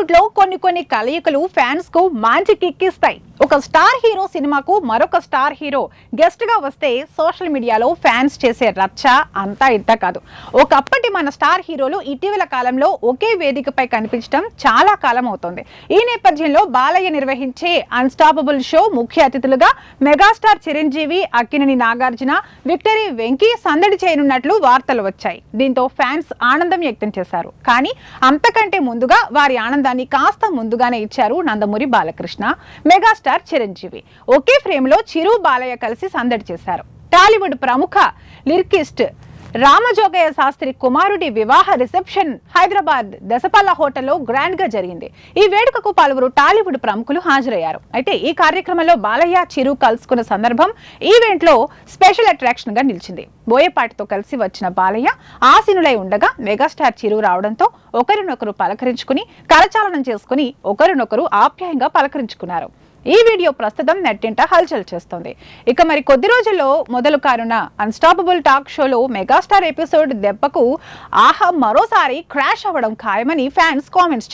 టాలీవుడ్ లో కొన్ని కలయికలు ఫ్యాన్స్ కు మంచి కిక్ ఇస్తాయి. ఒక స్టార్ హీరో సినిమాకు మరొక స్టార్ హీరో గెస్ట్ గా వస్తే సోషల్ మీడియాలో ఫ్యాన్స్ చేసే రచ్చ అంతా ఇంత కాదు. ఒకప్పటి మన స్టార్ హీరోలు ఇటీవల కాలంలో ఒకే వేదికపై కనిపించడం చాలా కాలం అవుతోంది. ఈ నేపథ్యంలో బాలయ్య నిర్వహించే అన్స్టాపబుల్ షో ముఖ్య అతిథులుగా మెగాస్టార్ చిరంజీవి, అక్కినేని నాగార్జున, విక్టరీ వెంకీ సందడి చేయనున్నట్లు వార్తలు వచ్చాయి. దీంతో ఫ్యాన్స్ ఆనందం వ్యక్తం చేశారు. కానీ అంతకంటే ముందుగా వారి ఆనందాన్ని కాస్త ముందుగానే ఇచ్చారు నందమూరి బాలకృష్ణ, మెగాస్టార్ చిరంజీవి. ఒకే ఫ్రేమ్ లో చిరు, బాలయ్య కలిసి సందడి చేశారు. టాలీవుడ్ ప్రముఖ లిరికిస్ట్ రామజోగయ్య శాస్త్రి కుమారుడి వివాహ రిసెప్షన్ హైదరాబాద్ దశపల్ల హోటల్లో గ్రాండ్ గా జరిగింది. ఈ వేడుకకు పలువురు టాలీవుడ్ ప్రముఖులు హాజరయ్యారు. అయితే ఈ కార్యక్రమంలో బాలయ్య, చిరు కలుసుకున్న సందర్భం ఈవెంట్ లో స్పెషల్ అట్రాక్షన్ గా నిలిచింది. బోయపాటితో కలిసి వచ్చిన బాలయ్య ఆసీనులై ఉండగా మెగాస్టార్ చిరు రావడంతో ఒకరినొకరు పలకరించుకుని కరచాలనం చేసుకుని ఒకరినొకరు ఆప్యాయంగా పలకరించుకున్నారు. ఈ వీడియో ప్రస్తుతం నెట్టింట హల్చల్ చేస్తోంది. ఇక మరి కొద్ది రోజుల్లో మొదలు కానున్న అన్స్టాపబుల్ టాక్ షోలో మెగాస్టార్ ఎపిసోడ్ దెబ్బకు ఆహా మరోసారి క్రాష్ అవ్వడం ఖాయమని ఫ్యాన్స్ కామెంట్స్